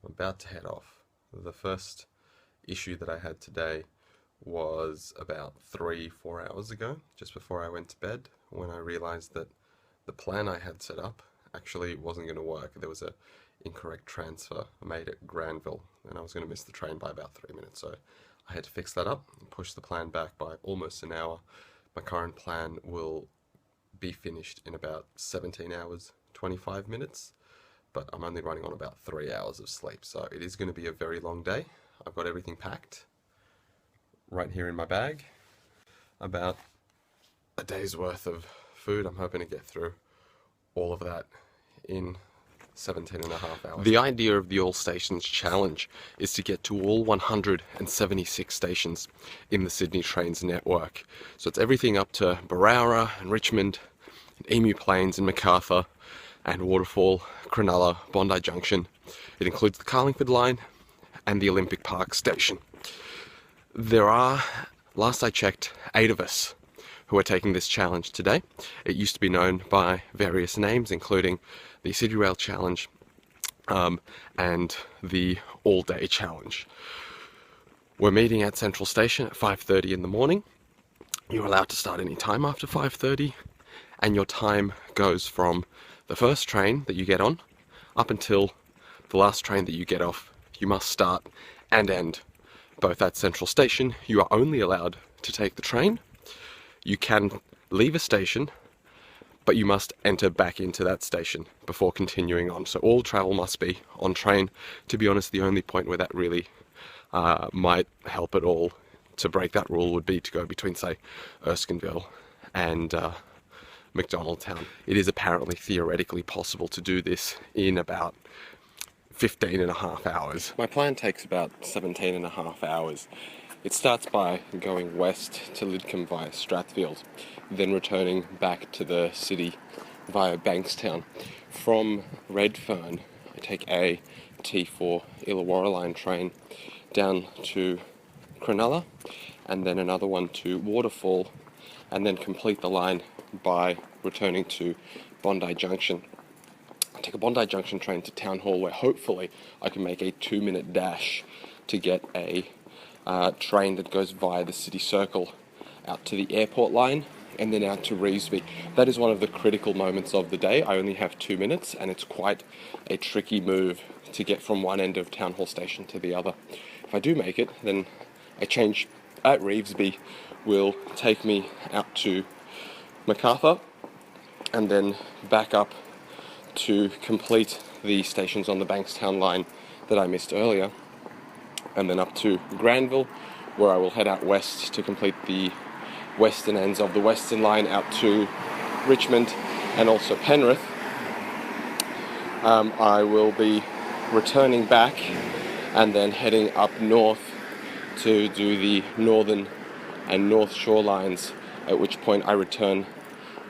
I'm about to head off. The first issue that I had today was about 3-4 hours ago, just before I went to bed, when I realized that the plan I had set up actually wasn't going to work. There was a incorrect transfer made at Granville, and I was going to miss the train by about 3 minutes, so I had to fix that up and push the plan back by almost an hour. My current plan will be finished in about 17 hours, 25 minutes, but I'm only running on about 3 hours of sleep, so it is going to be a very long day. I've got everything packed right here in my bag. About a day's worth of food. I'm hoping to get through all of that in 17 and a half hours. The idea of the All Stations Challenge is to get to all 176 stations in the Sydney Trains network. So it's everything up to Barowra and Richmond, and Emu Plains and Macarthur, and Waterfall, Cronulla, Bondi Junction. It includes the Carlingford line and the Olympic Park station. There are, last I checked, 8 of us who are taking this challenge today. It used to be known by various names, including the City Rail Challenge and the All Day Challenge. We're meeting at Central Station at 5:30 in the morning. You're allowed to start any time after 5:30, and your time goes from the first train that you get on up until the last train that you get off. You must start and end both at Central Station. You are only allowed to take the train. You can leave a station, but you must enter back into that station before continuing on. So all travel must be on train. To be honest, the only point where that really might help at all to break that rule would be to go between, say, Erskineville and McDonaldtown. It is apparently theoretically possible to do this in about 15 and a half hours. My plan takes about 17 and a half hours. It starts by going west to Lidcombe via Strathfield, then returning back to the city via Bankstown. From Redfern, I take a T4 Illawarra line train down to Cronulla, and then another one to Waterfall, and then complete the line by returning to Bondi Junction. I take a Bondi Junction train to Town Hall, where hopefully I can make a 2-minute dash to get a train that goes via the city circle out to the airport line and then out to Revesby. That is one of the critical moments of the day. I only have 2 minutes, and it's quite a tricky move to get from one end of Town Hall Station to the other. If I do make it, then a change at Revesby will take me out to Macarthur and then back up to complete the stations on the Bankstown line that I missed earlier, and then up to Granville, where I will head out west to complete the western ends of the Western Line out to Richmond and also Penrith. I will be returning back and then heading up north to do the northern and north shore lines, at which point I return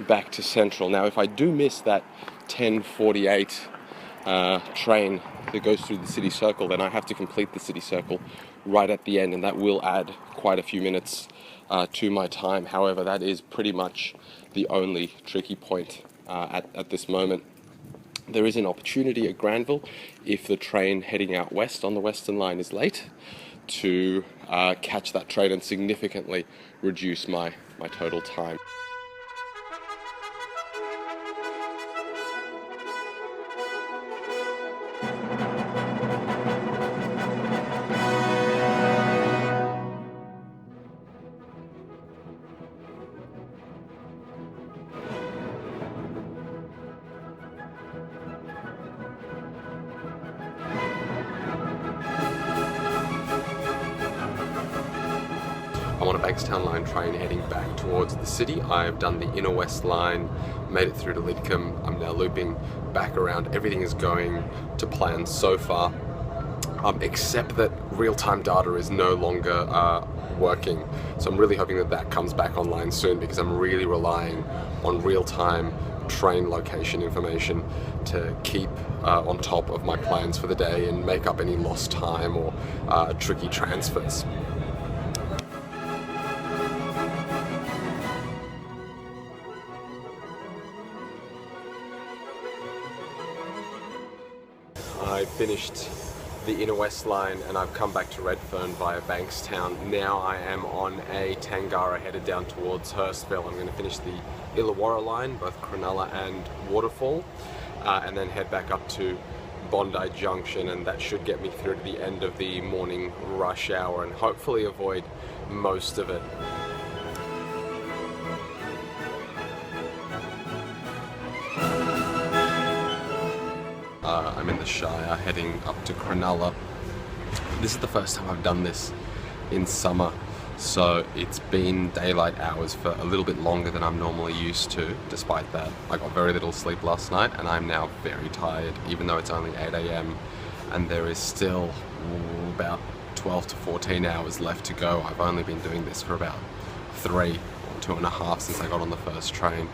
back to Central. Now, if I do miss that 10:48 train that goes through the city circle, then I have to complete the city circle right at the end, and that will add quite a few minutes to my time. However, that is pretty much the only tricky point at this moment. There is an opportunity at Granville, if the train heading out west on the Western Line is late, to catch that train and significantly reduce my total time. I'm on a Bankstown line train heading back towards the city. I've done the Inner West line, made it through to Lidcombe. I'm now looping back around. Everything is going to plan so far, except that real-time data is no longer working. So I'm really hoping that that comes back online soon, because I'm really relying on real-time train location information to keep on top of my plans for the day and make up any lost time or tricky transfers. I finished the Inner West line and I've come back to Redfern via Bankstown. Now I am on a Tangara headed down towards Hurstville. I'm going to finish the Illawarra line, both Cronulla and Waterfall, and then head back up to Bondi Junction, and that should get me through to the end of the morning rush hour and hopefully avoid most of it. I'm in the Shire heading up to Cronulla. This is the first time I've done this in summer, so it's been daylight hours for a little bit longer than I'm normally used to. Despite that, I got very little sleep last night and I'm now very tired, even though it's only 8 AM and there is still about 12 to 14 hours left to go. I've only been doing this for about 3 or 2.5 since I got on the first train.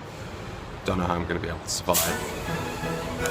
Don't know how I'm going to be able to survive.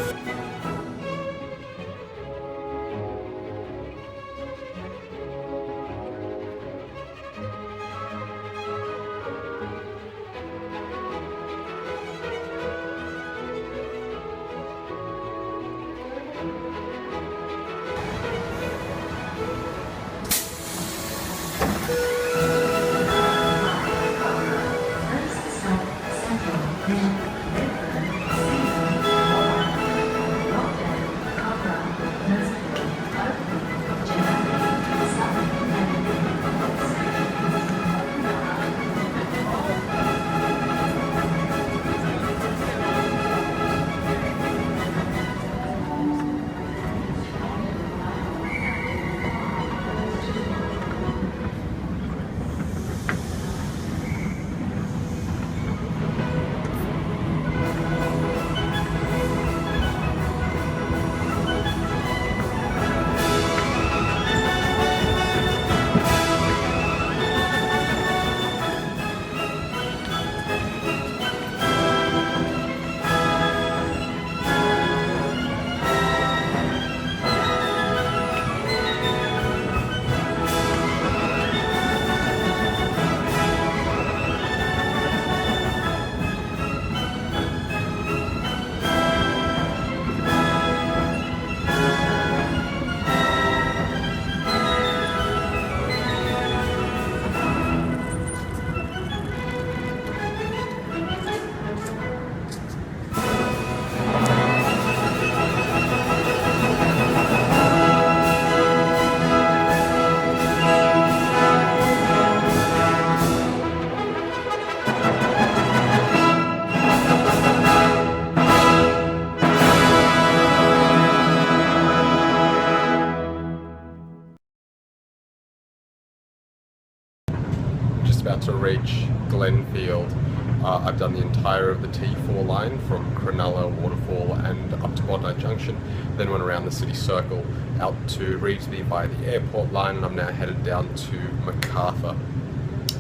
About to reach Glenfield. I've done the entire of the T4 line from Cronulla, Waterfall and up to Bondi Junction, then went around the city circle out to Revesby by the airport line, and I'm now headed down to Macarthur.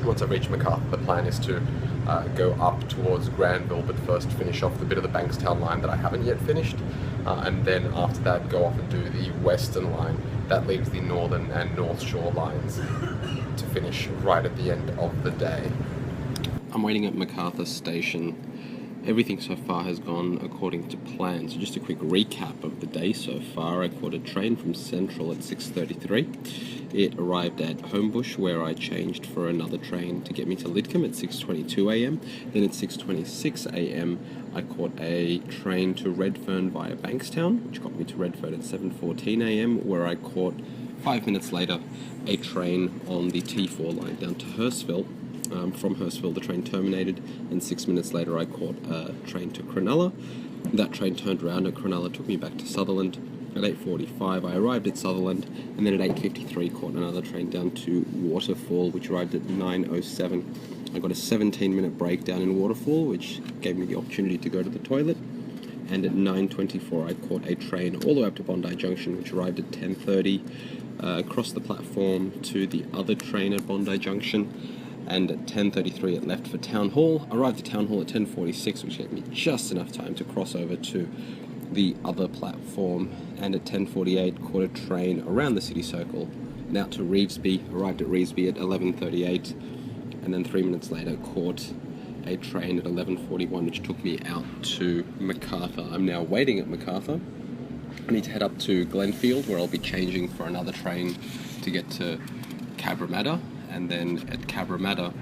Once I reach Macarthur, the plan is to go up towards Granville, but first finish off the bit of the Bankstown line that I haven't yet finished, and then after that go off and do the Western line. That leaves the Northern and North Shore lines to finish right at the end of the day. I'm waiting at Macarthur Station. Everything so far has gone according to plan. So just a quick recap of the day so far. I caught a train from Central at 6:33. It arrived at Homebush, where I changed for another train to get me to Lidcombe at 6:22 AM. Then at 6:26 AM, I caught a train to Redfern via Bankstown, which got me to Redfern at 7:14 AM, where I caught 5 minutes later a train on the T4 line down to Hurstville. From Hurstville, the train terminated, and 6 minutes later I caught a train to Cronulla. That train turned around at Cronulla, took me back to Sutherland. At 8:45 I arrived at Sutherland, and then at 8:53 caught another train down to Waterfall, which arrived at 9:07. I got a 17-minute breakdown in Waterfall, which gave me the opportunity to go to the toilet. And at 9:24 I caught a train all the way up to Bondi Junction, which arrived at 10:30. Across the platform to the other train at Bondi Junction, and at 10:33 it left for Town Hall. Arrived at Town Hall at 10:46, which gave me just enough time to cross over to the other platform, and at 10:48 caught a train around the city circle and out to Revesby. Arrived at Revesby at 11:38, and then 3 minutes later caught a train at 11:41, which took me out to Macarthur. I'm now waiting at Macarthur I need to head up to Glenfield, where I'll be changing for another train to get to Cabramatta, and then at Cabramatta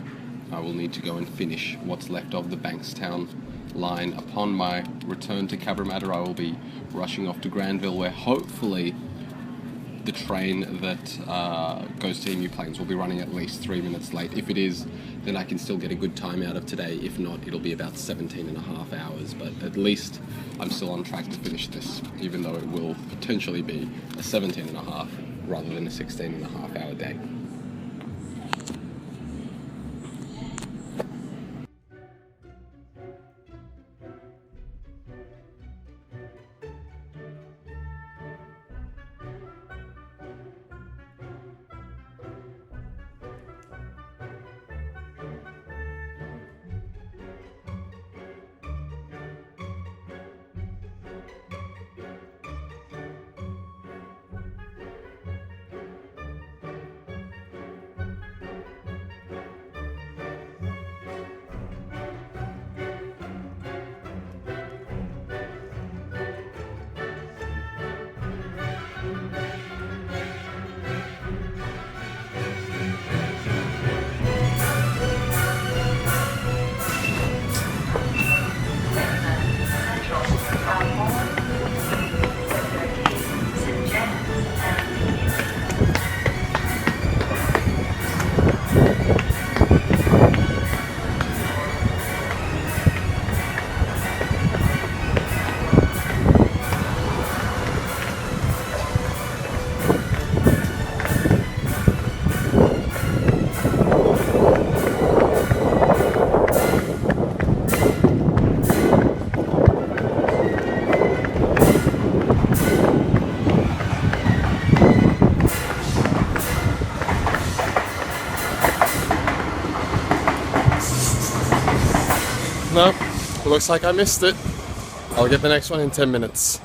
I will need to go and finish what's left of the Bankstown line. Upon my return to Cabramatta, I will be rushing off to Granville, where hopefully the train that goes to Emu Plains will be running at least 3 minutes late. If it is, then I can still get a good time out of today. If not, it'll be about 17 and a half hours, but at least I'm still on track to finish this, even though it will potentially be a 17 and a half rather than a 16 and a half hour day. No, looks like I missed it. I'll get the next one in 10 minutes.